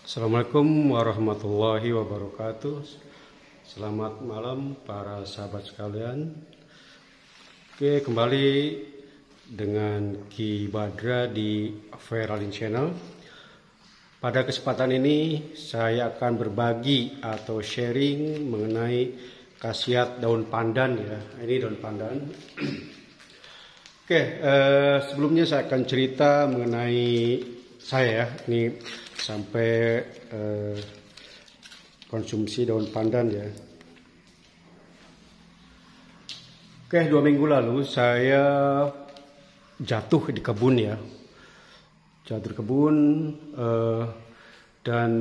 Assalamualaikum warahmatullahi wabarakatuh. Selamat malam para sahabat sekalian. Oke, kembali dengan Ki Badra di Viralin Channel. Pada kesempatan ini saya akan berbagi atau sharing mengenai khasiat daun pandan ya. Ini daun pandan. Oke, sebelumnya saya akan cerita mengenai saya ya. Ini sampai konsumsi daun pandan ya. Oke, 2 minggu lalu saya jatuh di kebun ya. Jatuh di kebun dan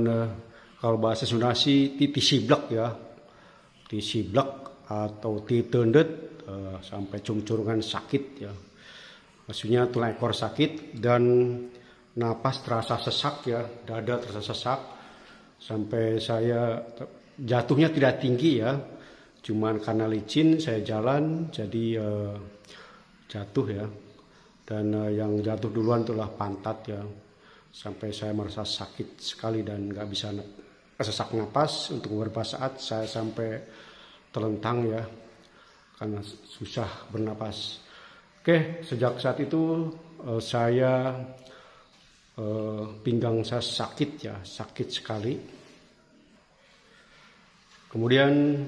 kalau bahasa Sunda sih tisiblek ya. Tisiblek atau titendet sampai cung-curungan sakit ya. Maksudnya tulang ekor sakit dan napas terasa sesak ya, dada terasa sesak, sampai saya jatuhnya tidak tinggi ya, cuman karena licin saya jalan jadi jatuh ya, dan yang jatuh duluan itulah pantat ya, sampai saya merasa sakit sekali dan nggak bisa sesak napas untuk beberapa saat saya sampai terlentang ya, karena susah bernapas. Oke, sejak saat itu saya pinggang saya sakit ya, sakit sekali. Kemudian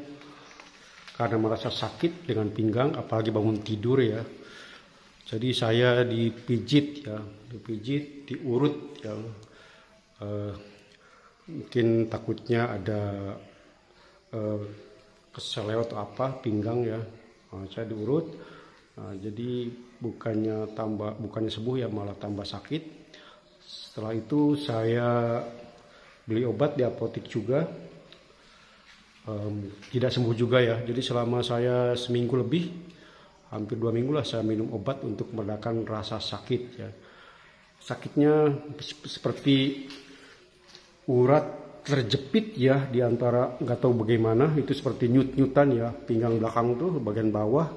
karena merasa sakit dengan pinggang, apalagi bangun tidur ya, jadi saya dipijit ya, diurut ya. Mungkin takutnya ada keseleo atau apa pinggang ya, saya diurut. Jadi bukannya sembuh ya, malah tambah sakit. Setelah itu saya beli obat di apotek juga, tidak sembuh juga ya. Jadi selama saya seminggu lebih, hampir 2 minggu lah saya minum obat untuk meredakan rasa sakit ya. Sakitnya seperti urat terjepit ya di antara, nggak tahu bagaimana, itu seperti nyut-nyutan ya, pinggang belakang tuh bagian bawah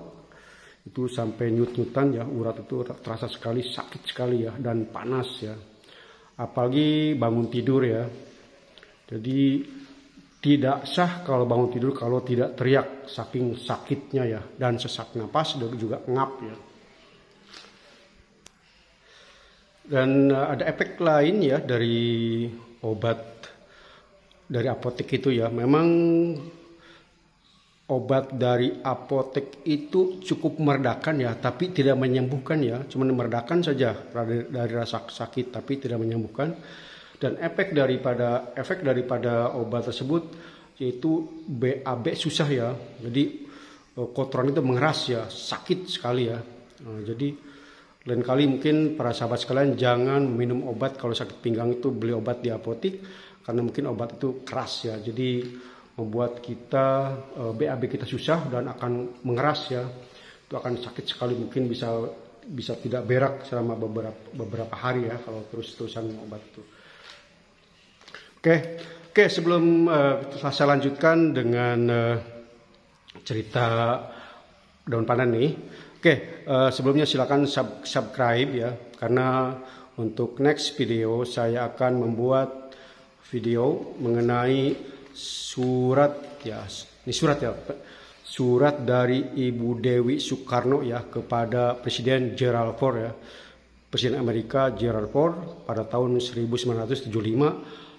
itu sampai nyut-nyutan ya, urat itu terasa sekali, sakit sekali ya, dan panas ya. Apalagi bangun tidur ya, jadi tidak sah kalau bangun tidur kalau tidak teriak saking sakitnya ya, dan sesak napas dan juga ngap ya. Dan ada efek lain ya dari obat dari apotek itu ya. Memang obat dari apotek itu cukup meredakan ya, tapi tidak menyembuhkan ya, cuma meredakan saja dari rasa sakit, tapi tidak menyembuhkan. Dan efek daripada obat tersebut yaitu BAB susah ya, jadi kotoran itu mengeras ya, sakit sekali ya. Jadi lain kali mungkin para sahabat sekalian jangan minum obat kalau sakit pinggang itu, beli obat di apotek, karena mungkin obat itu keras ya, jadi membuat kita BAB kita susah dan akan mengeras ya, itu akan sakit sekali, mungkin bisa tidak berak selama beberapa hari ya kalau terus-terusan obat itu. Oke, sebelum saya lanjutkan dengan cerita daun pandan nih. Sebelumnya silakan subscribe ya, karena untuk next video saya akan membuat video mengenai surat dari Ibu Dewi Soekarno ya kepada Presiden Gerald Ford ya, Presiden Amerika Gerald Ford pada tahun 1975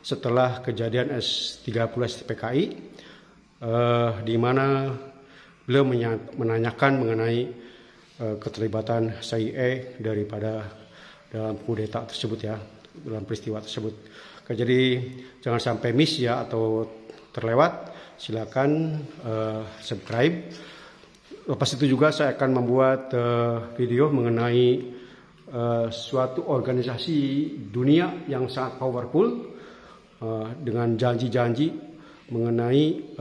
setelah kejadian S-30 STPKI, di mana beliau menanyakan mengenai keterlibatan CIA dalam kudeta tersebut ya, dalam peristiwa tersebut. Jadi jangan sampai miss ya atau terlewat, silakan subscribe. Lepas itu juga saya akan membuat video mengenai suatu organisasi dunia yang sangat powerful dengan janji-janji mengenai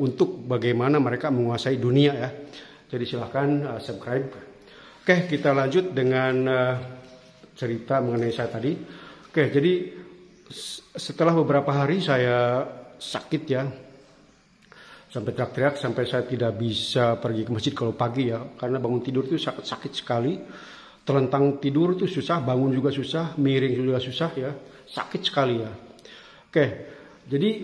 untuk bagaimana mereka menguasai dunia ya. Jadi silakan subscribe. Oke, kita lanjut dengan cerita mengenai saya tadi. Oke, jadi setelah beberapa hari saya sakit ya, sampai teriak-teriak, sampai saya tidak bisa pergi ke masjid kalau pagi ya, karena bangun tidur itu sakit sekali. Terlentang tidur itu susah, bangun juga susah, miring juga susah ya, sakit sekali ya. Oke, jadi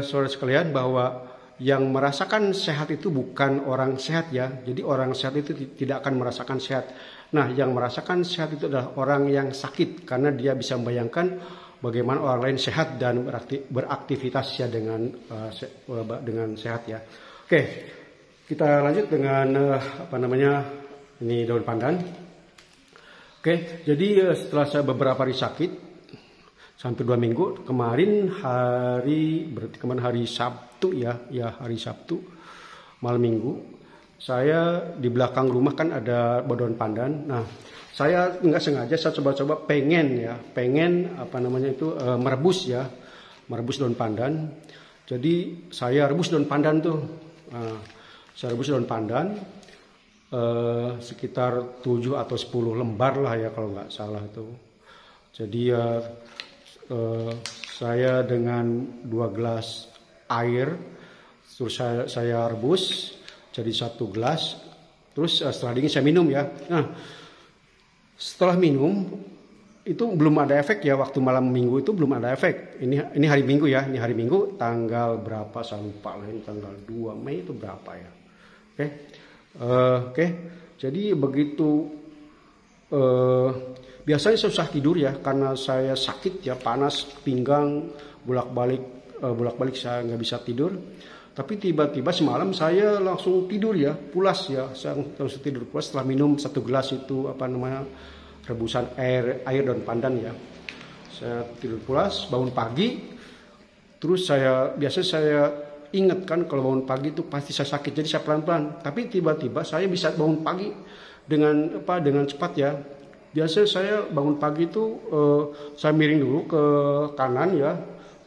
saudara sekalian, bahwa yang merasakan sehat itu bukan orang sehat ya. Jadi orang sehat itu tidak akan merasakan sehat. Nah, yang merasakan sehat itu adalah orang yang sakit, karena dia bisa membayangkan bagaimana orang lain sehat dan beraktivitas ya dengan sehat ya. Oke, kita lanjut dengan ini daun pandan. Oke, jadi setelah saya beberapa hari sakit, sampai 2 minggu, kemarin hari Sabtu hari Sabtu malam minggu, saya di belakang rumah kan ada daun pandan. Nah, saya nggak sengaja saya coba-coba pengen merebus daun pandan. Jadi saya rebus daun pandan tuh. Nah, saya rebus daun pandan sekitar 7 atau 10 lembar lah ya kalau nggak salah itu. Jadi saya dengan 2 gelas air, terus saya rebus jadi 1 gelas, terus setelah dingin saya minum ya. Nah, setelah minum itu belum ada efek ya, waktu malam minggu itu belum ada efek. Ini hari Minggu ya, ini hari Minggu tanggal berapa saya lupa lah, ini tanggal 2 Mei itu berapa ya. Oke. Jadi begitu biasanya saya susah tidur ya, karena saya sakit ya, panas pinggang, bolak-balik saya nggak bisa tidur. Tapi tiba-tiba semalam saya langsung tidur ya, pulas ya, saya langsung tidur pulas setelah minum 1 gelas itu rebusan air daun pandan ya. Saya tidur pulas, bangun pagi, terus biasa saya ingat kan kalau bangun pagi itu pasti saya sakit, jadi saya pelan-pelan. Tapi tiba-tiba saya bisa bangun pagi dengan cepat ya. Biasanya saya bangun pagi itu saya miring dulu ke kanan ya,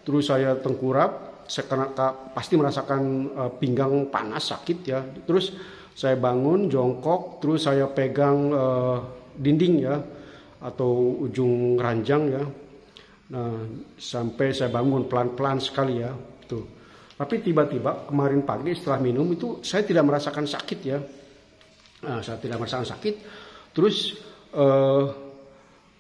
terus saya tengkurap, saya pasti merasakan pinggang panas sakit ya. Terus saya bangun jongkok, terus saya pegang dinding ya atau ujung ranjang ya. Nah, sampai saya bangun pelan-pelan sekali ya tuh. Tapi tiba-tiba kemarin pagi setelah minum itu saya tidak merasakan sakit ya. Nah, saya tidak merasakan sakit. Terus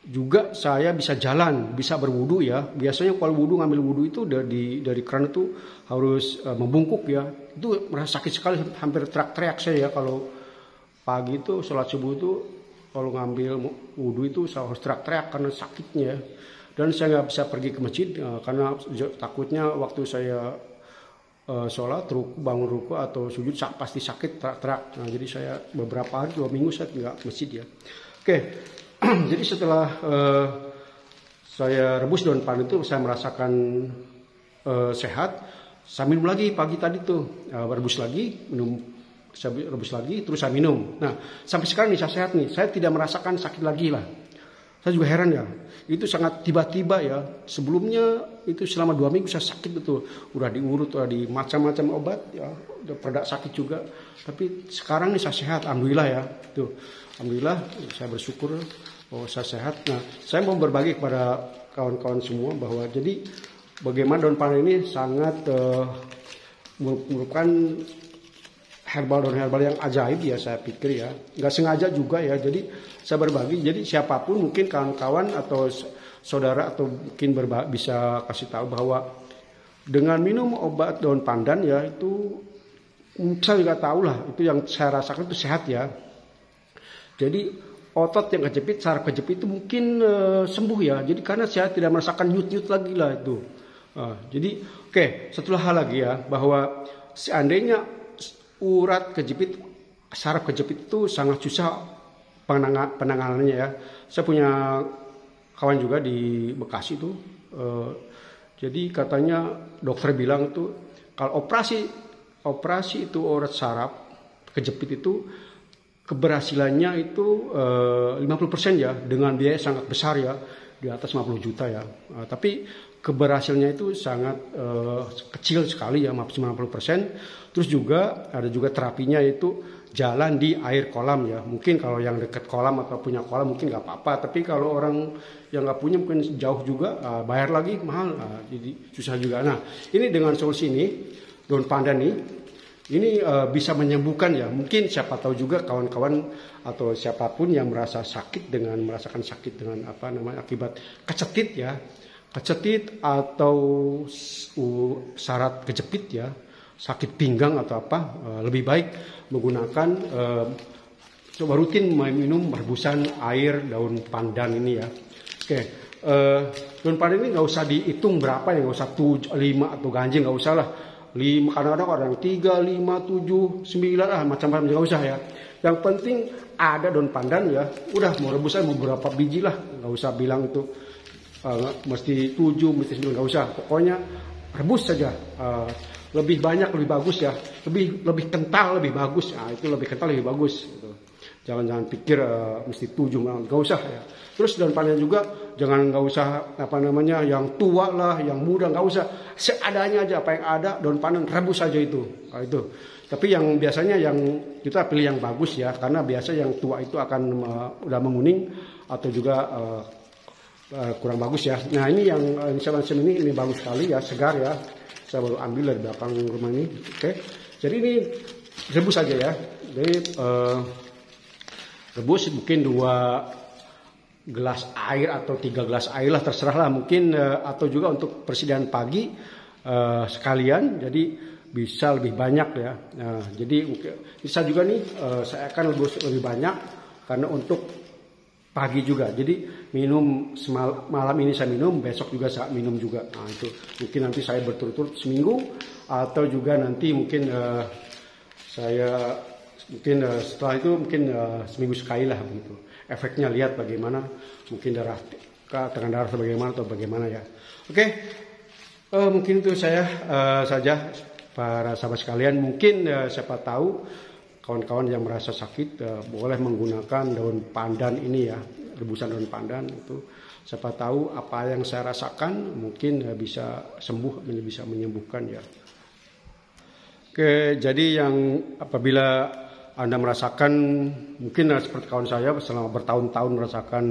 juga saya bisa jalan, bisa berwudu ya. Biasanya kalau ngambil wudu itu dari keran itu harus membungkuk ya. Itu merasa sakit sekali, hampir teriak-teriak saya ya kalau pagi itu sholat subuh itu kalau ngambil wudu itu saya harus teriak-teriak karena sakitnya. Dan saya nggak bisa pergi ke masjid karena takutnya waktu saya sholat, bangun ruku atau sujud pasti sakit teriak-teriak. Nah, jadi saya beberapa hari 2 minggu saya nggak ke masjid ya. Oke, jadi setelah saya rebus daun pandan itu saya merasakan sehat. Saya minum lagi pagi tadi tuh, saya rebus lagi, terus saya minum. Nah, sampai sekarang nih saya sehat nih, saya tidak merasakan sakit lagi lah. Saya juga heran ya, itu sangat tiba-tiba ya. Sebelumnya itu selama 2 minggu saya sakit betul, udah diurut, udah di macam-macam obat ya, udah pada sakit juga. Tapi sekarang nih saya sehat, alhamdulillah ya. Tuh, alhamdulillah, saya bersyukur saya sehat. Nah, saya mau berbagi kepada kawan-kawan semua bahwa jadi bagaimana daun pandan ini sangat merupakan daun herbal yang ajaib ya, saya pikir ya. Nggak sengaja juga ya, jadi saya berbagi. Jadi siapapun mungkin kawan-kawan atau saudara atau mungkin bisa kasih tahu bahwa dengan minum obat daun pandan ya itu saya juga tahu lah, itu yang saya rasakan itu sehat ya. Jadi otot yang kejepit, saraf kejepit itu mungkin sembuh ya. Jadi karena saya tidak merasakan nyut-nyut lagi lah itu. Jadi satu hal lagi ya, bahwa seandainya urat kejepit, saraf kejepit itu sangat susah penanganannya ya. Saya punya kawan juga di Bekasi tuh. Jadi katanya dokter bilang tuh kalau operasi itu urat saraf kejepit itu keberhasilannya itu 50% ya, dengan biaya sangat besar ya, di atas 50 juta ya. Tapi keberhasilannya itu sangat kecil sekali ya, 50%. Terus juga ada juga terapinya itu jalan di air kolam ya. Mungkin kalau yang dekat kolam atau punya kolam mungkin nggak apa-apa. Tapi kalau orang yang nggak punya mungkin jauh juga, bayar lagi mahal, jadi susah juga. Nah, ini dengan solusi ini daun pandan ini bisa menyembuhkan ya. Mungkin siapa tahu juga kawan-kawan atau siapapun yang merasakan sakit dengan akibat kecetit ya. kecetit atau syarat kejepit ya, sakit pinggang atau apa, lebih baik menggunakan coba rutin minum rebusan air daun pandan ini ya. Oke, daun pandan ini nggak usah dihitung berapa ya, nggak usah 7, 5 atau ganjil, nggak usah lah. 5, kadang-kadang orang 3, 5, 7, 9 macam-macam, nggak usah ya. Yang penting ada daun pandan ya, udah mau rebusan mau berapa biji lah, nggak usah bilang itu mesti 7, mesti 9, nggak usah. Pokoknya rebus saja. Lebih banyak lebih bagus ya, lebih kental lebih bagus. Nah, itu lebih kental lebih bagus. Gitu. Jangan pikir mesti 7, nggak usah ya. Terus daun pandan juga nggak usah yang tua lah, yang muda, nggak usah. Seadanya aja, apa yang ada daun pandan rebus saja itu. Nah, itu. Tapi yang biasanya yang kita pilih yang bagus ya, karena biasa yang tua itu akan udah menguning atau juga kurang bagus ya. Nah ini yang macam ini bagus sekali ya, segar ya. Saya baru ambil dari belakang rumah ini. Oke. Jadi ini rebus saja ya. Jadi rebus mungkin 2 gelas air atau 3 gelas air lah, terserah lah mungkin, atau juga untuk persediaan pagi sekalian. Jadi bisa lebih banyak ya. Nah, jadi bisa juga nih saya akan lebih banyak karena untuk pagi juga. Jadi minum malam ini saya minum, besok juga saya minum juga. Nah, itu mungkin nanti saya berturut-turut seminggu, atau juga nanti mungkin saya setelah itu mungkin seminggu sekali lah begitu. Efeknya lihat bagaimana, mungkin tekanan darah bagaimana atau bagaimana ya. Oke. Mungkin itu saya saja para sahabat sekalian. Mungkin siapa tahu kawan-kawan yang merasa sakit boleh menggunakan daun pandan ini ya, rebusan daun pandan itu. Siapa tahu apa yang saya rasakan mungkin bisa sembuh, bisa menyembuhkan ya. Oke, jadi yang apabila Anda merasakan mungkin seperti kawan saya selama bertahun-tahun merasakan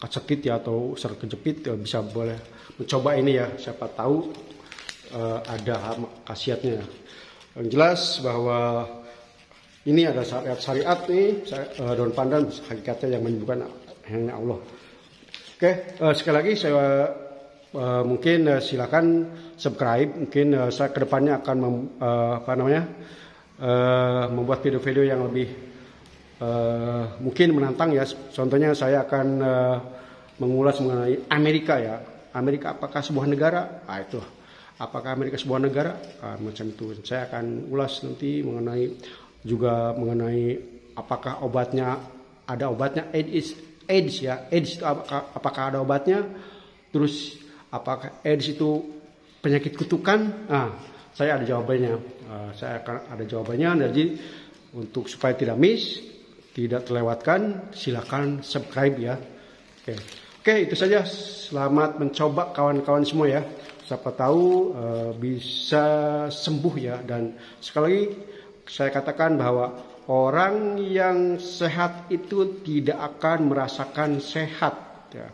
kecekit ya atau seret kejepit, bisa boleh mencoba ini ya. Siapa tahu ada khasiatnya. Yang jelas bahwa ini ada syariat nih, daun pandan hakikatnya yang menyembuhkan hanya Allah. Oke, sekali lagi saya mungkin silakan subscribe. Mungkin saya kedepannya akan membuat video-video yang lebih mungkin menantang ya. Contohnya saya akan mengulas mengenai Amerika ya. Amerika apakah sebuah negara? Nah, itu. Apakah Amerika sebuah negara? Macam itu. Saya akan ulas nanti mengenai apakah obatnya, ada obatnya AIDS ya. AIDS itu apakah ada obatnya? Terus apakah AIDS itu penyakit kutukan? Nah, saya ada jawabannya. Saya akan ada jawabannya. Jadi untuk supaya tidak miss, tidak terlewatkan, silakan subscribe ya. Oke, itu saja. Selamat mencoba kawan-kawan semua ya. Siapa tahu bisa sembuh ya. Dan sekali lagi saya katakan bahwa orang yang sehat itu tidak akan merasakan sehat ya.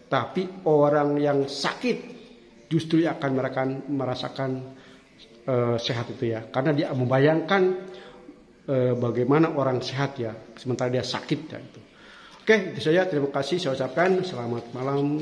Tapi orang yang sakit justru akan merasakan sehat itu ya. Karena dia membayangkan bagaimana orang sehat ya, sementara dia sakit ya itu. Oke, itu saja. Terima kasih saya ucapkan. Selamat malam.